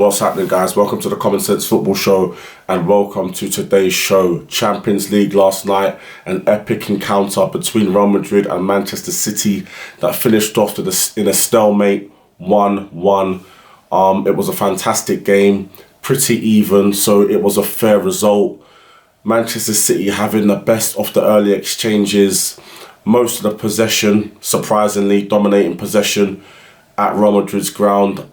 What's happening, guys? Welcome to the Common Sense Football Show and welcome to today's show. Champions League last night, an epic encounter between Real Madrid and Manchester City that finished off in a stalemate 1-1. It was a fantastic game, pretty even, so it was a fair result. Manchester City having the best of the early exchanges, most of the possession, surprisingly dominating possession at Real Madrid's ground.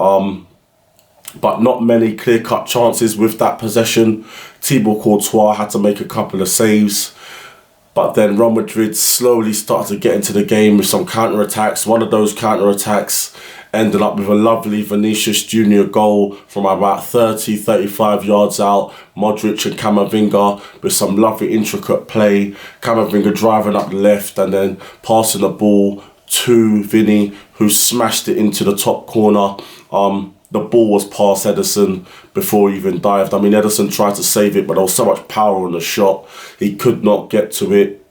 But not many clear-cut chances with that possession. Thibaut Courtois had to make a couple of saves. But then Real Madrid slowly started to get into the game with some counter-attacks. One of those counter-attacks ended up with a lovely Vinicius Junior goal from about 30-35 yards out. Modric and Camavinga with some lovely intricate play. Camavinga driving up the left and then passing the ball to Vinny, who smashed it into the top corner. The ball was past Ederson before he even dived. I mean, Ederson tried to save it, but there was so much power on the shot, he could not get to it.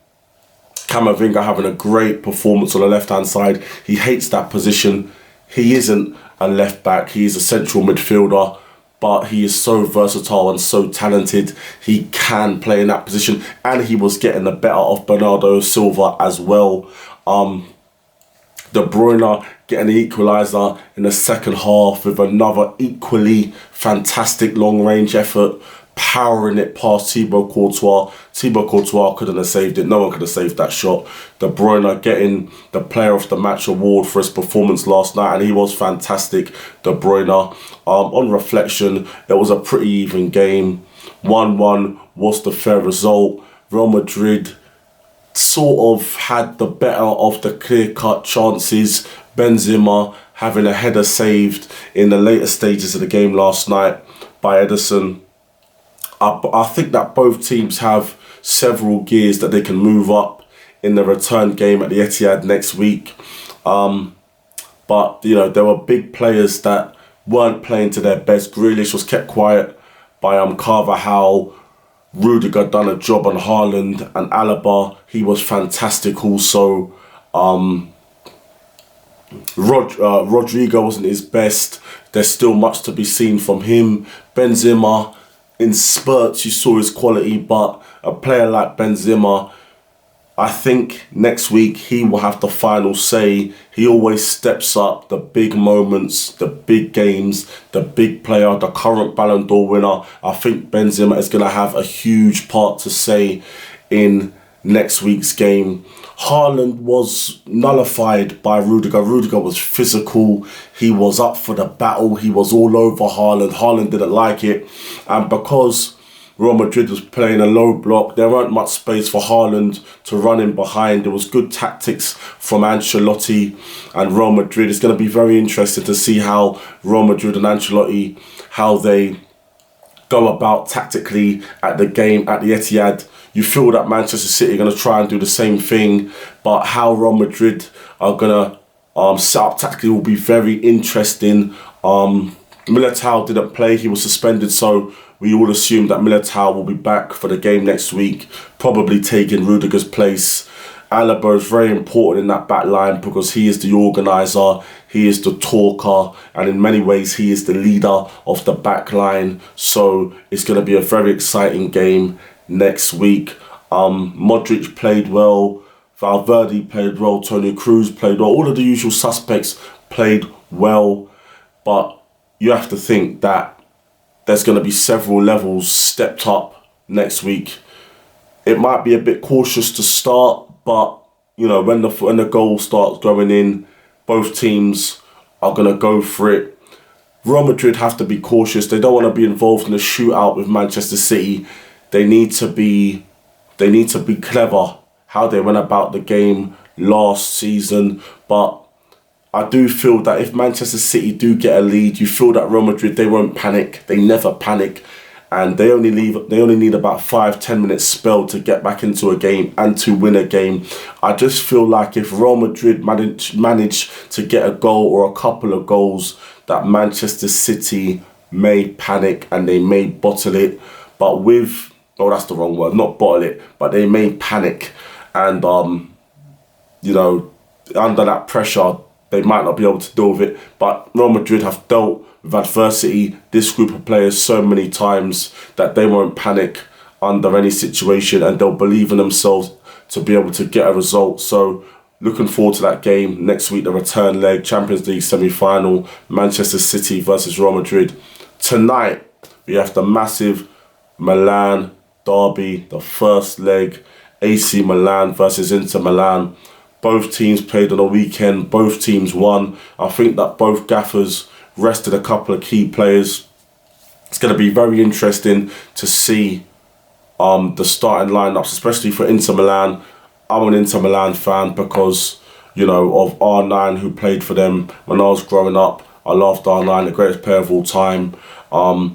Camavinga having a great performance on the left-hand side. He hates that position. He isn't a left-back. He is a central midfielder, but he is so versatile and so talented. He can play in that position, and he was getting the better of Bernardo Silva as well. De Bruyne getting the equaliser in the second half with another equally fantastic long-range effort, powering it past Thibaut Courtois. Thibaut Courtois couldn't have saved it. No one could have saved that shot. De Bruyne getting the Player of the Match award for his performance last night, and he was fantastic, De Bruyne. On reflection, it was a pretty even game. 1-1 was the fair result. Real Madrid sort of had the better of the clear-cut chances. Benzema having a header saved in the later stages of the game last night by Ederson. I think that both teams have several gears that they can move up in the return game at the Etihad next week. But, you know, there were big players that weren't playing to their best. Grealish was kept quiet by Carvajal. Rudiger done a job on Haaland, and Alaba, he was fantastic also. Rodrigo wasn't his best. There's still much to be seen from him. Benzema, in spurts you saw his quality, but a player like Benzema, I think next week he will have the final say. He always steps up the big moments, the big games, the big player, the current Ballon d'Or winner. I think Benzema is going to have a huge part to say in next week's game. Haaland was nullified by Rudiger. Rudiger was physical. He was up for the battle. He was all over Haaland. Haaland didn't like it. And because Real Madrid was playing a low block, there weren't much space for Haaland to run in behind. There was good tactics from Ancelotti and Real Madrid. It's going to be very interesting to see how Real Madrid and Ancelotti, how they go about tactically at the game at the Etihad. You feel that Manchester City are going to try and do the same thing, but how Real Madrid are going to set up tactically will be very interesting. Militao didn't play. He was suspended, so we all assume that Militao will be back for the game next week, probably taking Rudiger's place. Alaba is very important in that back line because he is the organiser, he is the talker, and in many ways he is the leader of the back line. So it's going to be a very exciting game next week. Modric played well, Valverde played well, Toni Kroos played well, all of the usual suspects played well, but you have to think that there's going to be several levels stepped up next week. It might be a bit cautious to start, but you know, when the goal starts going in, both teams are going to go for it. Real Madrid have to be cautious. They don't want to be involved in a shootout with Manchester City. They need to be clever how they went about the game last season. But I do feel that if Manchester City do get a lead, you feel that Real Madrid, they won't panic. They never panic. And they only need about 5-10 minutes spell to get back into a game and to win a game. I just feel like if Real Madrid manage to get a goal or a couple of goals, that Manchester City may panic and they may bottle it. But that's the wrong word, not bottle it, but they may panic. And, you know, under that pressure, they might not be able to deal with it. But Real Madrid have dealt with adversity, this group of players, so many times that they won't panic under any situation, and they'll believe in themselves to be able to get a result. So looking forward to that game next week, the return leg, Champions League semi-final, Manchester City versus Real Madrid. Tonight, we have the massive Milan derby, the first leg, AC Milan versus Inter Milan. Both teams played on a weekend, both teams won. I think that both gaffers rested a couple of key players. It's going to be very interesting to see the starting lineups, especially for Inter Milan. I'm an Inter Milan fan because, you know, of R9, who played for them when I was growing up. I loved R9, the greatest player of all time.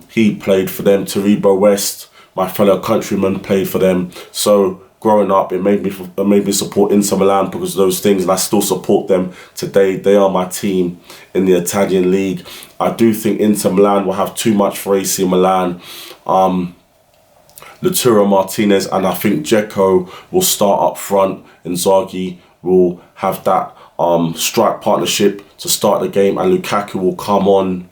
He played for them. Taribo West, my fellow countryman, played for them. So growing up, it made me support Inter Milan because of those things, and I still support them today. They are my team in the Italian league. I do think Inter Milan will have too much for AC Milan. Lautaro Martinez and I think Dzeko will start up front. Inzaghi will have that strike partnership to start the game, and Lukaku will come on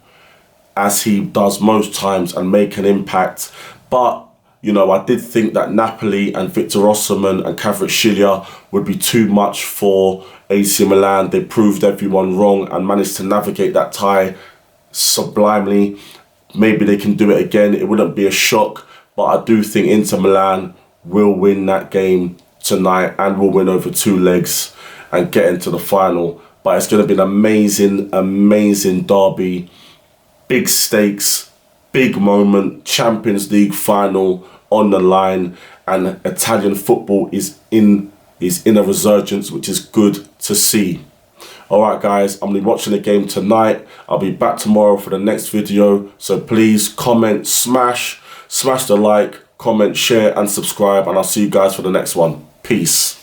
as he does most times and make an impact. But, you know, I did think that Napoli and Victor Osimhen and Kvaratskhelia would be too much for AC Milan. They proved everyone wrong and managed to navigate that tie sublimely. Maybe they can do it again. It wouldn't be a shock. But I do think Inter Milan will win that game tonight and will win over 2 legs and get into the final. But it's going to be an amazing, amazing derby. Big stakes, big moment, Champions League final on the line. And Italian football is in a resurgence, which is good to see. Alright guys, I'm going to be watching the game tonight. I'll be back tomorrow for the next video. So please comment, smash the like, comment, share and subscribe, and I'll see you guys for the next one. Peace.